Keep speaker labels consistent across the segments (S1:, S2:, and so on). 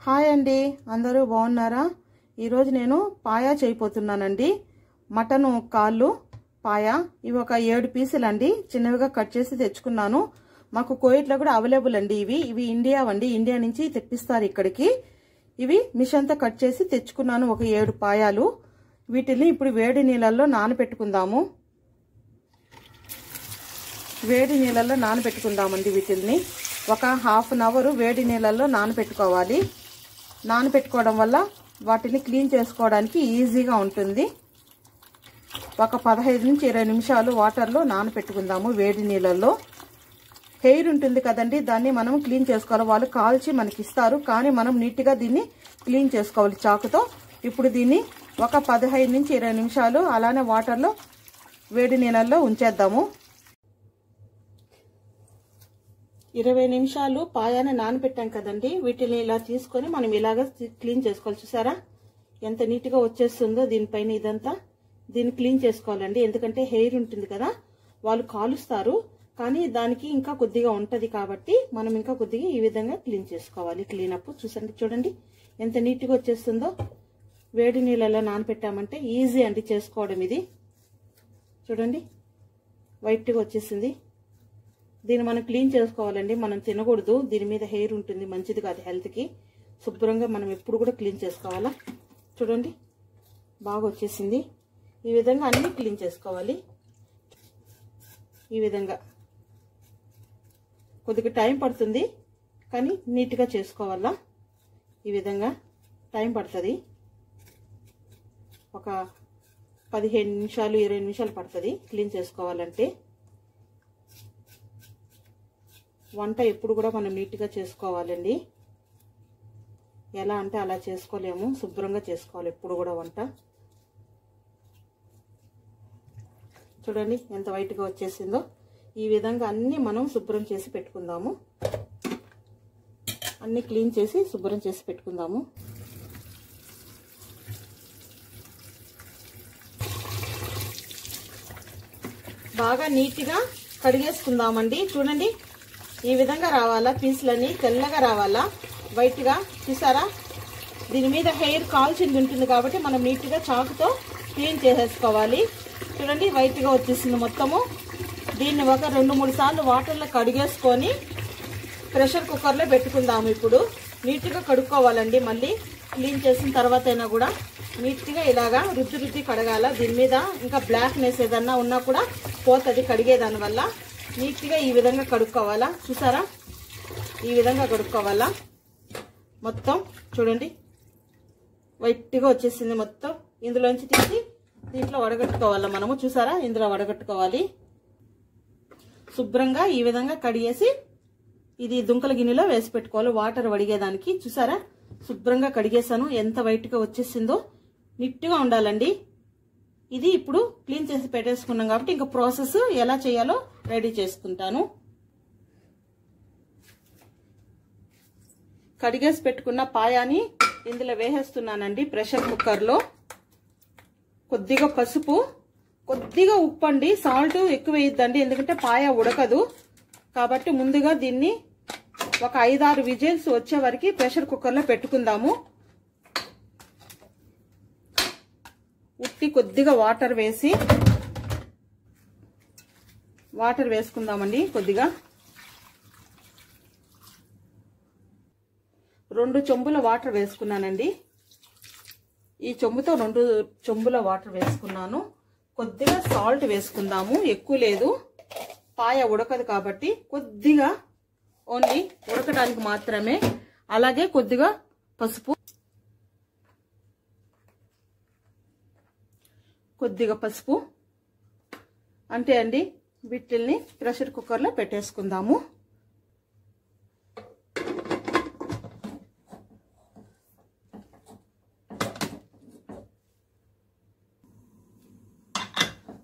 S1: Hi అండి, అందరూ బాగున్నారా? ఈరోజు నేను పాయా చేయబోతున్నానండి. మటన్ కాళ్ళు పాయా. ఇవి ఒక 7 పీసులు అండి, చిన్నవిగా కట్ చేసి తెచ్చుకున్నాను. మాకు కోయిట్లో కూడా అవైలబుల్ అండి. ఇవి ఇండియా అండి, ఇండియా నుంచి తెప్పిస్తారు ఇక్కడికి. ఇవి మిషన్తో కట్ చేసి తెచ్చుకున్నాను, ఒక 7 పాయాలు. వీటిని ఇప్పుడు వేడి నీళ్ళల్లో నానబెట్టుకుందాము. వేడి నీళ్ళల్లో నానబెట్టుకుందామండి. వీటిని ఒక హాఫ్ అన్ అవర్ వేడి నీళ్ళల్లో నానబెట్టుకోవాలి. నానబెట్టుకోవడం వల్ల వాటిని క్లీన్ చేసుకోవడానికి ఈజీగా ఉంటుంది. ఒక 15 నుంచి 20 నిమిషాలు వాటర్లో నానబెట్టుకుందాము వేడి నీళ్ళల్లో. హెయిర్ ఉంటుంది కదండి, దాన్ని మనం క్లీన్ చేసుకోవాలి. వాళ్ళు కాల్చి మనకి ఇస్తారు, కానీ మనం నీట్గా దీన్ని క్లీన్ చేసుకోవాలి చాకుతో. ఇప్పుడు దీన్ని ఒక 15 నుంచి 20 నిమిషాలు అలానే వాటర్లో వేడి నీళ్ళల్లో ఉంచేద్దాము. 20 నిమిషాలు పాయాన్ని నానబెట్టాం కదండి, వీటిని ఇలా తీసుకొని మనం ఇలాగ క్లీన్ చేసుకోవాలి. చూసారా ఎంత నీట్గా వచ్చేస్తుందో దీనిపైన ఇదంతా. దీన్ని క్లీన్ చేసుకోవాలండి, ఎందుకంటే హెయిర్ ఉంటుంది కదా, వాళ్ళు కాలుస్తారు, కానీ దానికి ఇంకా కొద్దిగా ఉంటది కాబట్టి మనం ఇంకా కొద్దిగా ఈ విధంగా క్లీన్ చేసుకోవాలి. క్లీనప్ చూడండి ఎంత నీట్గా వచ్చేస్తుందో. వేడి నీళ్ళలో నానబెట్టామంటే ఈజీ అండి చేసుకోవడం. ఇది చూడండి వైట్గా వచ్చేసింది. దీన్ని మనం క్లీన్ చేసుకోవాలండి, మనం తినకూడదు. దీని మీద హెయిర్ ఉంటుంది, మంచిది కాదు హెల్త్కి. శుభ్రంగా మనం ఎప్పుడు కూడా క్లీన్ చేసుకోవాలా. చూడండి బాగా వచ్చేసింది. ఈ విధంగా అన్ని క్లీన్ చేసుకోవాలి. ఈ విధంగా కొద్దిగా టైం పడుతుంది, కానీ నీట్గా చేసుకోవాలా. ఈ విధంగా టైం పడుతుంది, ఒక 15 నిమిషాలు 20 నిమిషాలు పడుతుంది క్లీన్ చేసుకోవాలంటే. వంట ఎప్పుడు కూడా మనం నీట్గా చేసుకోవాలండి. ఎలా అంటే అలా చేసుకోలేము, శుభ్రంగా చేసుకోవాలి ఎప్పుడు కూడా వంట. చూడండి ఎంత వైట్గా వచ్చేసిందో. ఈ విధంగా అన్ని మనం శుభ్రం చేసి పెట్టుకుందాము. అన్ని క్లీన్ చేసి శుభ్రం చేసి పెట్టుకుందాము. బాగా నీట్గా కడిగేసుకుందామండి. చూడండి ఈ విధంగా రావాలా, పీసులన్నీ తెల్లగా రావాలా, వైట్గా. చూసారా దీని మీద హెయిర్ కాల్చింది ఉంటుంది కాబట్టి మనం నీట్గా చాకుతో క్లీన్ చేసేసుకోవాలి. చూడండి వైట్గా వచ్చేసింది మొత్తము. దీన్ని ఒక 2-3 సార్లు వాటర్లో కడిగేసుకొని ప్రెషర్ కుక్కర్లో పెట్టుకుందాము. ఇప్పుడు నీట్గా కడుక్కోవాలండి, మళ్ళీ క్లీన్ చేసిన తర్వాత అయినా కూడా నీట్గా ఇలాగా రుద్ది కడగాల. దీని మీద ఇంకా బ్లాక్నెస్ ఏదన్నా ఉన్నా కూడా పోతుంది కడిగేదాని వల్ల. నీట్గా ఈ విధంగా కడుక్కోవాలా. చూసారా ఈ విధంగా కడుక్కోవాలా మొత్తం. చూడండి వైట్గా వచ్చేసింది మొత్తం. ఇందులోంచి తీసి దీంట్లో వడగట్టుకోవాలా మనము. చూసారా ఇందులో వడగట్టుకోవాలి. శుభ్రంగా ఈ విధంగా కడిగేసి ఇది దుంకల గిన్నెలో వేసి పెట్టుకోవాలి వాటర్ వడిగేదానికి. చూసారా శుభ్రంగా కడిగేసాను, ఎంత వైట్గా వచ్చేసిందో. నీట్గా ఉండాలండి. ఇది ఇప్పుడు క్లీన్ చేసి పెట్టేసుకున్నాం కాబట్టి ఇంకా ప్రాసెస్ ఎలా చేయాలో రెడీ చేసుకుంటాను. కడిగేసి పెట్టుకున్న పాయాని ఇందులో వేసేస్తున్నానండి ప్రెషర్ కుక్కర్లో. కొద్దిగా పసుపు, కొద్దిగా ఉప్పు అండి. సాల్ట్ ఎక్కువ వేయద్దండి, ఎందుకంటే పాయ ఉడకదు కాబట్టి. ముందుగా దీన్ని ఒక 5-6 విజిల్స్ వచ్చే వరకు ప్రెషర్ కుక్కర్లో పెట్టుకుందాము. ఉట్టి కొద్దిగా వాటర్ వేసుకుందామండి. కొద్దిగా 2 చెంబుల వాటర్ వేసుకున్నానండి. ఈ చెంబుతో 2 చెంబుల వాటర్ వేసుకున్నాను. కొద్దిగా సాల్ట్ వేసుకుందాము, ఎక్కువ లేదు. పాయ ఉడకదు కాబట్టి కొద్దిగా, ఓన్లీ ఉడకడానికి మాత్రమే. అలాగే కొద్దిగా పసుపు, అంతే అండి. వీటిల్ని ప్రెషర్ కుక్కర్లో పెట్టేసుకుందాము.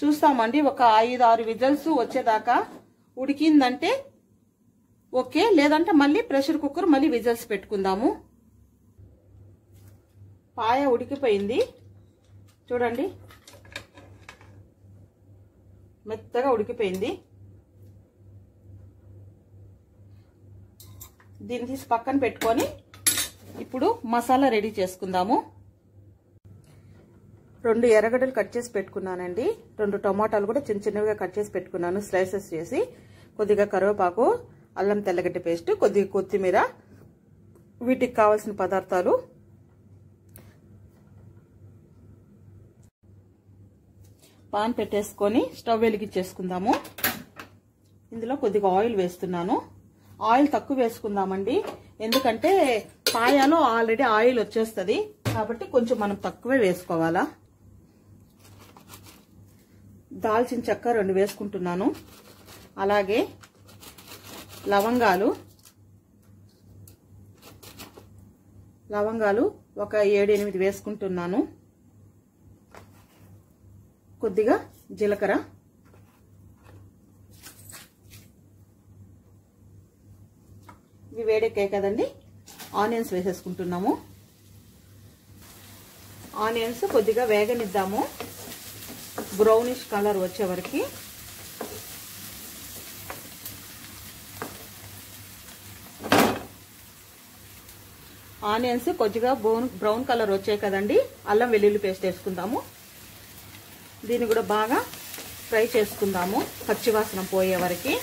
S1: చూస్తామండి, ఒక 5-6 విజిల్స్ వచ్చేదాకా ఉడికిందంటే ఓకే, లేదంటే మళ్ళీ ప్రెషర్ కుక్కర్ మళ్ళీ విజిల్స్ పెట్టుకుందాము. పాయ ఉడికిపోయింది చూడండి, మెత్తగా ఉడికిపోయింది. దీన్ని తీసి పక్కన పెట్టుకొని ఇప్పుడు మసాలా రెడీ చేసుకుందాము. 2 ఎర్రగడ్డలు కట్ చేసి పెట్టుకున్నానండి. 2 టమాటాలు కూడా చిన్న చిన్నగా కట్ చేసి పెట్టుకున్నాను, స్లైసెస్ చేసి. కొద్దిగా కరివేపాకు, అల్లం తెల్లగడ్డ పేస్ట్, కొద్దిగా కొత్తిమీర, వీటికి కావాల్సిన పదార్థాలు. పాన్ పెట్టేసుకొని స్టవ్ వెలిగించేసుకుందాము. ఇందులో కొద్దిగా ఆయిల్ వేస్తున్నాను. ఆయిల్ తక్కువ వేసుకుందామండి, ఎందుకంటే పాయాలో ఆల్రెడీ ఆయిల్ వచ్చేస్తుంది కాబట్టి కొంచెం మనం తక్కువే వేసుకోవాలా. దాల్చిన చెక్క 2 వేసుకుంటున్నాను. అలాగే లవంగాలు ఒక 7-8 వేసుకుంటున్నాను. కొద్దిగా జీలకర్ర, ఇవి వేడెక్కాయి కదండి. ఆనియన్స్ వేసేసుకుంటున్నాము. ఆనియన్స్ కొద్దిగా వేగనిద్దాము, బ్రౌనిష్ కలర్ వచ్చే వరకు. ఆనియన్స్ కొద్దిగా బ్రౌన్ కలర్ వచ్చాయి కదండి. అల్లం వెల్లుల్లి పేస్ట్ వేసుకుందాము. దీన్ని కూడా బాగా ఫ్రై చేసుకుందాము, పచ్చివాసన పోయే వరకు.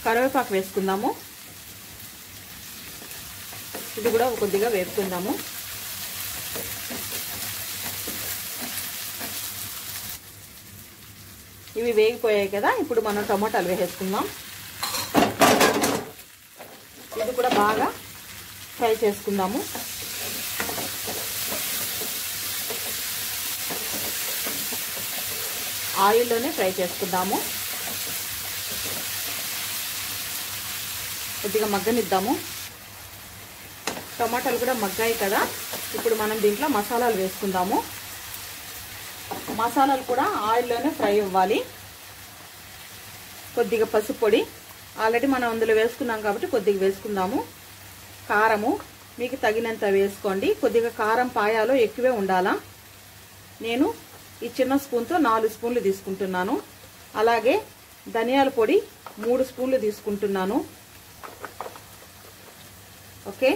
S1: కరివేపాకు వేసుకుందాము. ఇది కూడా కొద్దిగా వేపుకుందాము. ఇవి వేగిపోయాయి కదా, ఇప్పుడు మనం టమాటాలు వేసేసుకుందాం. ఇది కూడా బాగా ఫ్రై చేసుకుందాము. ఆయిల్లోనే ఫ్రై చేసుకుందాము. కొద్దిగా మగ్గనిద్దాము. టమాటాలు కూడా మగ్గాయి కదా, ఇప్పుడు మనం దీంట్లో మసాలాలు వేసుకుందాము. మసాలాలు కూడా ఆయిల్లోనే ఫ్రై అవ్వాలి. కొద్దిగా పసుపు పొడి ఆల్రెడీ మనం అందులో వేసుకున్నాం కాబట్టి కొద్దిగా వేసుకుందాము. కారము మీకు తగినంత వేసుకోండి. కొద్దిగా కారం పాయాలో ఎక్కువే ఉండాలా. నేను ఈ చిన్న స్పూన్తో 4 స్పూన్లు తీసుకుంటున్నాను. అలాగే ధనియాల పొడి 3 స్పూన్లు తీసుకుంటున్నాను. ఓకే,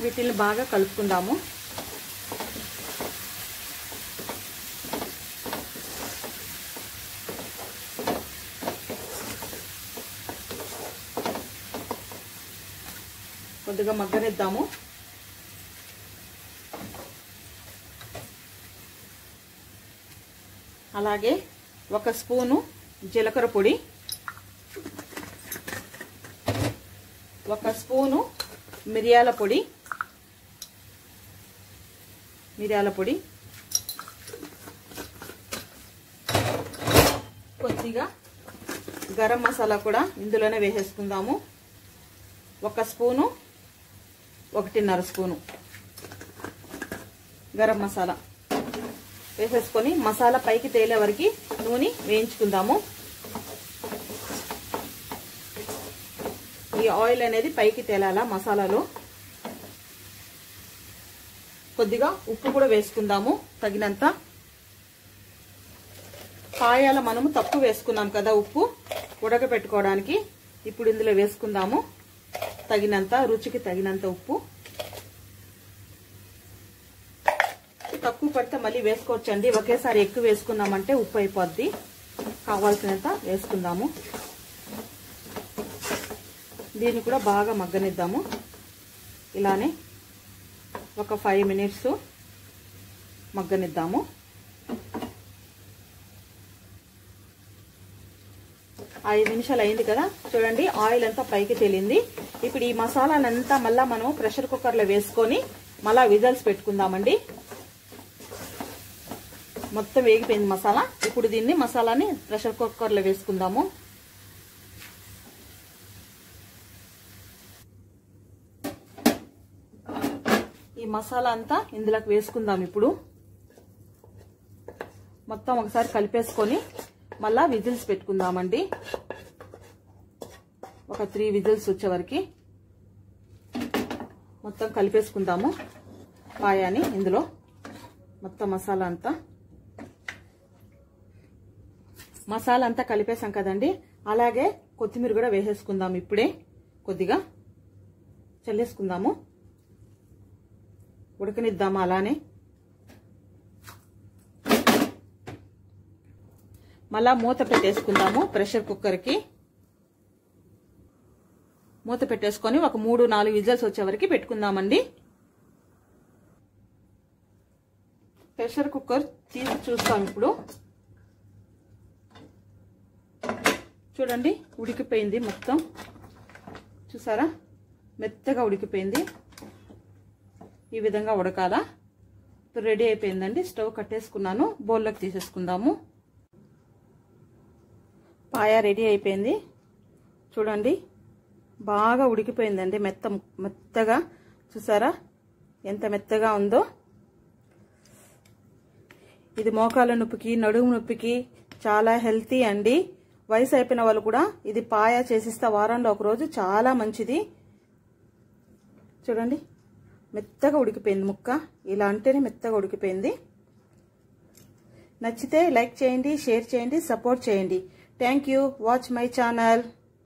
S1: వీటిని బాగా కలుపుకుందాము. కొద్దిగా మగ్గనిద్దాము. అలాగే 1 స్పూను జీలకర్ర పొడి, 1 స్పూను మిరియాల పొడి, కొద్దిగా గరం మసాలా కూడా ఇందులోనే వేసేసుకుందాము. 1 స్పూను, 1.5 స్పూను గరం మసాలా వేసేసుకొని మసాలా పైకి తేలే వరకు నూనె వేయించుకుందాము. ఈ ఆయిల్ అనేది పైకి తేలాలా మసాలాలో. కొద్దిగా ఉప్పు కూడా వేసుకుందాము తగినంత. పాయాల మనము తక్కువ వేసుకున్నాం కదా ఉప్పు ఉడకపెట్టుకోవడానికి. ఇప్పుడు ఇందులో వేసుకుందాము తగినంత, రుచికి తగినంత ఉప్పు. తక్కువ పడితే మళ్ళీ వేసుకోవచ్చండి. ఒకేసారి ఎక్కువ వేసుకున్నామంటే ఉప్పు అయిపోద్ది. కావాల్సినంత వేసుకుందాము. దీన్ని కూడా బాగా మగ్గనిద్దాము. ఇలానే ఒక 5 మినిట్స్ మగ్గనిద్దాము. 5 నిమిషాలు అయింది కదా, చూడండి ఆయిల్ అంతా పైకి తేలింది. ఇప్పుడు ఈ మసాలానంతా మళ్ళా మనం ప్రెషర్ కుక్కర్లో వేసుకొని మళ్ళా విజిల్స్ పెట్టుకుందామండి. మొత్తం వేగిపోయింది మసాలా. ఇప్పుడు దీన్ని మసాలాని ప్రెషర్ కుక్కర్లో వేసుకుందాము. ఈ మసాలా అంతా ఇందులోకి వేసుకుందాం. ఇప్పుడు మొత్తం ఒకసారి కలిపేసుకొని మళ్ళా విజిల్స్ పెట్టుకుందామండి. ఒక 3 విజిల్స్ వచ్చే వరకు మొత్తం కలిపేసుకుందాము. పాయాని ఇందులో మొత్తం మసాలా అంతా మసాలా అంతా కలిపేసాం కదండి, అలాగే కొత్తిమీర కూడా వేసేసుకుందాం. ఇప్పుడే కొద్దిగా చల్లేసుకుందాము, ఉడకనిద్దాము. అలానే మళ్ళా మూత పెట్టేసుకుందాము. ప్రెషర్ కుక్కర్కి మూత పెట్టేసుకొని ఒక 3-4 విజిల్స్ వచ్చే వరకు పెట్టుకుందామండి. ప్రెషర్ కుక్కర్ తీసి చూస్తాం ఇప్పుడు. చూడండి, ఉడికిపోయింది మొత్తం. చూసారా, మెత్తగా ఉడికిపోయింది. ఈ విధంగా ఉడకాలా. ఇప్పుడు రెడీ అయిపోయిందండి. స్టవ్ కట్టేసుకున్నాను. బౌల్లోకి తీసేసుకుందాము. పాయ రెడీ అయిపోయింది. చూడండి, బాగా ఉడికిపోయిందండి. మెత్తగా చూసారా ఎంత మెత్తగా ఉందో. ఇది మోకాల నొప్పికి, నడుము నొప్పికి చాలా హెల్తీ అండి. వయసు అయిపోయిన వాళ్ళు కూడా ఇది పాయ చేసిస్తే వారంలో ఒక రోజు చాలా మంచిది. చూడండి, మెత్తగా ఉడికిపోయింది ముక్క. ఇలా అంటేనే మెత్తగా ఉడికిపోయింది. నచ్చితే లైక్ చేయండి, షేర్ చేయండి, సపోర్ట్ చేయండి. Thank you. Watch my channel.